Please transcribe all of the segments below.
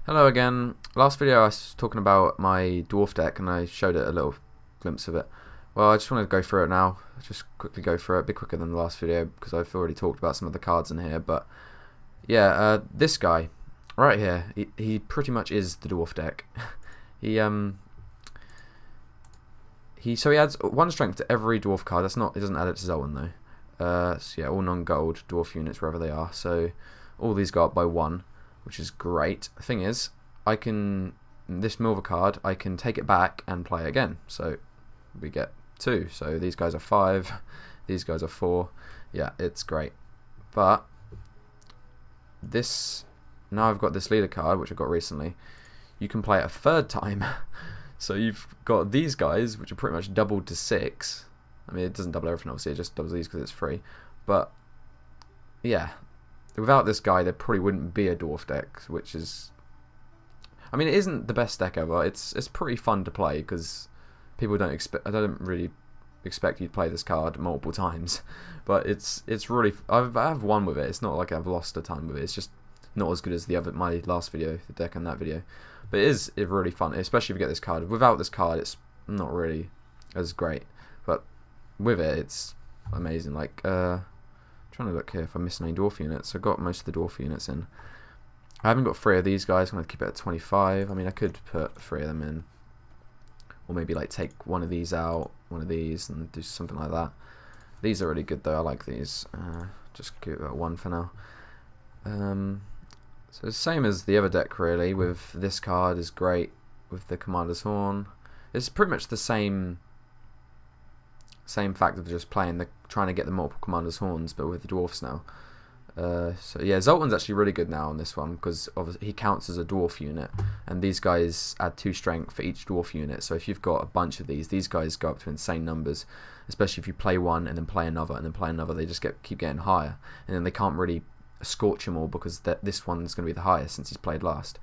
Hello again. Last video I was talking about my dwarf deck and I showed it a little glimpse of it. Well, I just want to go through it now. Just quickly go through it, a bit quicker than the last video because I've already talked about some of the cards in here. But yeah, this guy right here, he pretty much is the dwarf deck. he he adds 1 strength to every dwarf card. It doesn't add it to Zoltan though. So yeah, all non-gold dwarf units wherever they are. So all these go up by 1. Which is great. The thing is, this Milver card, I can take it back and play it again. So we get 2. So these guys are 5, these guys are 4. Yeah, it's great. But now I've got this leader card, which I got recently. You can play it a 3rd time. So you've got these guys, which are pretty much doubled to 6. I mean, it doesn't double everything, obviously. It just doubles these because it's free. But yeah. Without this guy, there probably wouldn't be a dwarf deck, which is... I mean, it isn't the best deck ever. It's pretty fun to play, because people don't expect... I don't really expect you to play this card multiple times. But it's really... I've won with it. It's not like I've lost a ton with it. It's just not as good as my last video, the deck and that video. But it's really fun, especially if you get this card. Without this card, it's not really as great. But with it, it's amazing. Like, trying to look here if I'm missing any dwarf units. I've got most of the dwarf units in. I haven't got 3 of these guys. I'm going to keep it at 25. I mean, I could put 3 of them in. Or maybe like take one of these out, one of these, and do something like that. These are really good though. I like these. Just keep it at 1 for now. So it's the same as the other deck really. With this card is great. With the Commander's Horn. It's pretty much the same fact of just trying to get the multiple Commander's Horns, but with the dwarfs now. So yeah, Zoltan's actually really good now on this one because obviously he counts as a dwarf unit, and these guys add 2 strength for each dwarf unit. So if you've got a bunch of these guys go up to insane numbers. Especially if you play one and then play another and then play another, they just keep getting higher, and then they can't really scorch them all because this one's going to be the highest since he's played last.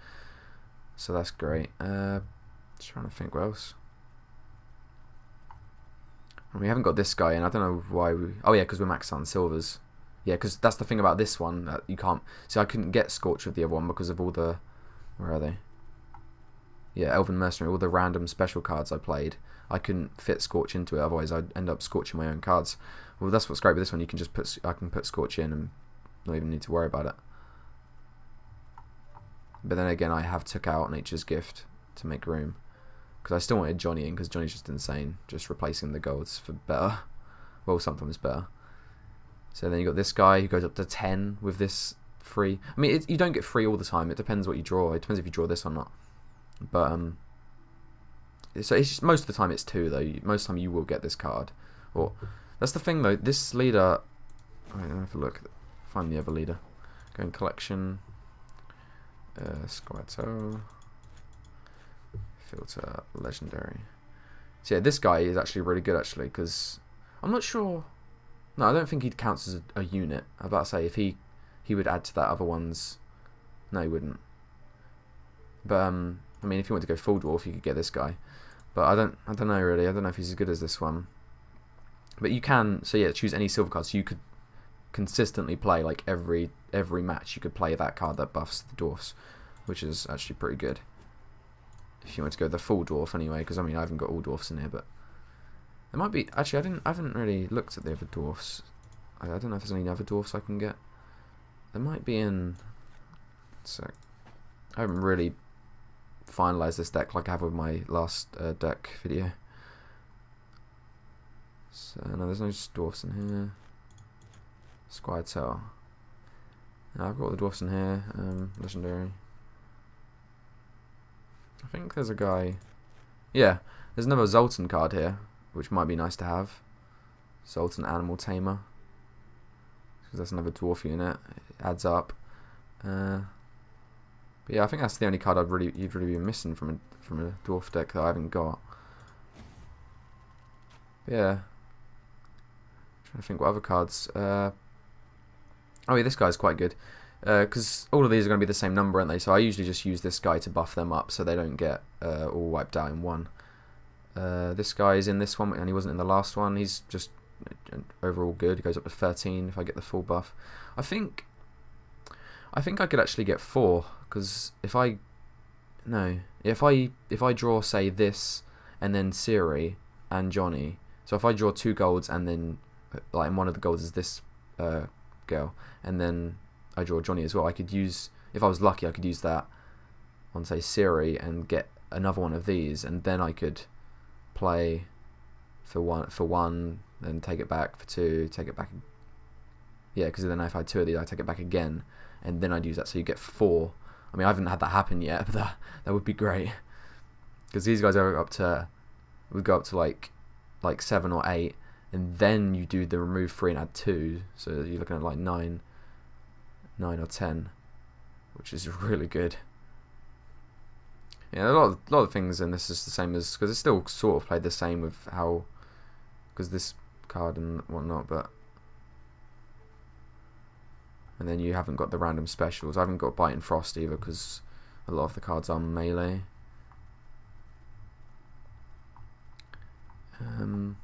So that's great. Just trying to think what else. We haven't got this guy in. I don't know why we... Oh yeah, because we're maxed on silvers. Yeah, because that's the thing about this one that you can't... See, I couldn't get Scorch with the other one because of all the... Where are they? Yeah, Elven Mercenary, all the random special cards I played. I couldn't fit Scorch into it, otherwise I'd end up scorching my own cards. Well, that's what's great with this one. You can just I can put Scorch in and not even need to worry about it. But then again, I have took out Nature's Gift to make room. Because I still wanted Johnny in, because Johnny's just insane. Just replacing the golds for better. Well, sometimes better. So then you got this guy who goes up to 10 with this free. I mean, you don't get free all the time. It depends what you draw. It depends if you draw this or not. But, so it's just, most of the time it's 2, though. Most of the time you will get this card. Or that's the thing, though. This leader... Wait, let me have a look. Find the other leader. Go in collection. Scoia'tael. Filter legendary. So yeah, this guy is actually really good actually, because I'm not sure. No, I don't think he counts as a unit. I'm about to say if he would add to that other one's. No, he wouldn't. But I mean, if you want to go full dwarf, you could get this guy. But I don't know really. I don't know if he's as good as this one. But you can. So yeah, choose any silver card. So you could consistently play like every match. You could play that card that buffs the dwarfs, which is actually pretty good. If you want to go the full dwarf anyway, because I mean I haven't got all dwarfs in here, but there might be. Actually, I haven't really looked at the other dwarfs. I don't know if there's any other dwarfs I can get. There might be in. So I haven't really finalised this deck like I have with my last deck video. So no, there's no dwarfs in here. Scoia'tael. No, I've got all the dwarfs in here. Legendary. I think there's a guy... Yeah, there's another Zoltan card here, which might be nice to have. Zoltan Animal Tamer. Because that's another dwarf unit. It adds up. But yeah, I think that's the only card you'd really be missing from a dwarf deck that I haven't got. But yeah. Trying to think what other cards... Oh yeah, this guy's quite good. Because all of these are going to be the same number, aren't they? So I usually just use this guy to buff them up so they don't get all wiped out in one. This guy is in this one, and he wasn't in the last one. He's just overall good. He goes up to 13 if I get the full buff. I think I could actually get 4, because if I no. If I draw, say, this, and then Siri and Johnny. So if I draw 2 golds, and then like one of the golds is this girl, and then I draw Johnny as well, I could use, if I was lucky, I could use that on, say, Siri and get another one of these, and then I could play for one, then take it back for 2, take it back. Yeah, because then if I had 2 of these, I take it back again, and then I'd use that. So you get 4. I mean, I haven't had that happen yet, but that would be great. Because these guys are up to, would go up to like 7 or 8, and then you do the remove 3 and add 2. So you're looking at like 9 or 10, which is really good. Yeah, a lot of things in this is the same as, because it's still sort of played the same with how, because this card and whatnot, but. And then you haven't got the random specials. I haven't got Bite and Frost either, because a lot of the cards are melee. Trying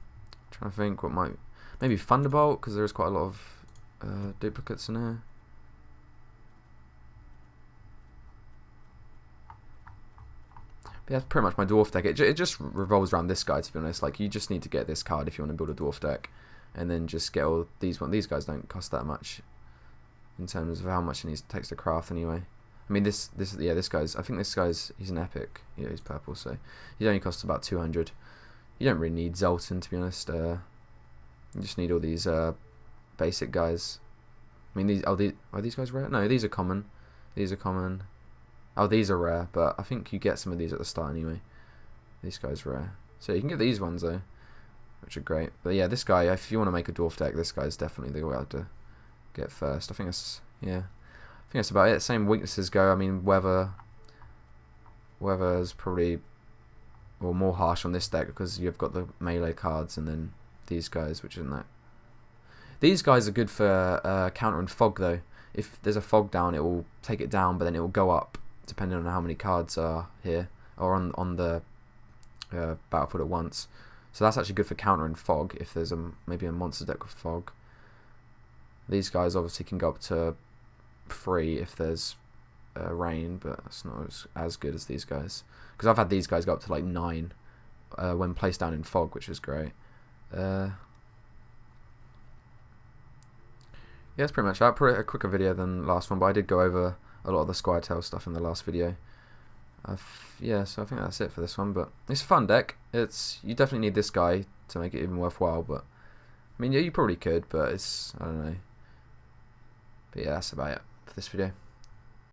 to think what might, maybe Thunderbolt, because there is quite a lot of duplicates in here. But yeah, that's pretty much my dwarf deck. It just revolves around this guy, to be honest. Like, you just need to get this card if you want to build a dwarf deck, and then just get all these ones. These guys don't cost that much in terms of how much it takes to craft anyway. I mean, this guy's, I think this guy's, he's an epic. Yeah, he's purple, so he only costs about 200. You don't really need Zoltan, to be honest. You just need all these basic guys. I mean, are these guys rare? No, these are common. These are common. Oh, these are rare, but I think you get some of these at the start anyway. These guys are rare. So you can get these ones though, which are great. But yeah, this guy, if you want to make a dwarf deck, this guy's definitely the way to get first. I think that's about it. Same weaknesses go. I mean, weather is probably more harsh on this deck because you've got the melee cards, and then these guys, which isn't that. These guys are good for countering fog though. If there's a fog down, it will take it down, but then it will go up depending on how many cards are here or on the battlefield at once. So that's actually good for countering fog if there's maybe a monster deck with fog. These guys obviously can go up to 3 if there's rain, but it's not as good as these guys. Because I've had these guys go up to like 9 when placed down in fog, which is great. Yeah, that's pretty much that. Pretty a quicker video than the last one, but I did go over a lot of the Scoia'tael stuff in the last video. Yeah, so I think that's it for this one. But it's a fun deck. You definitely need this guy to make it even worthwhile. But I mean, yeah, you probably could, but I don't know. But yeah, that's about it for this video.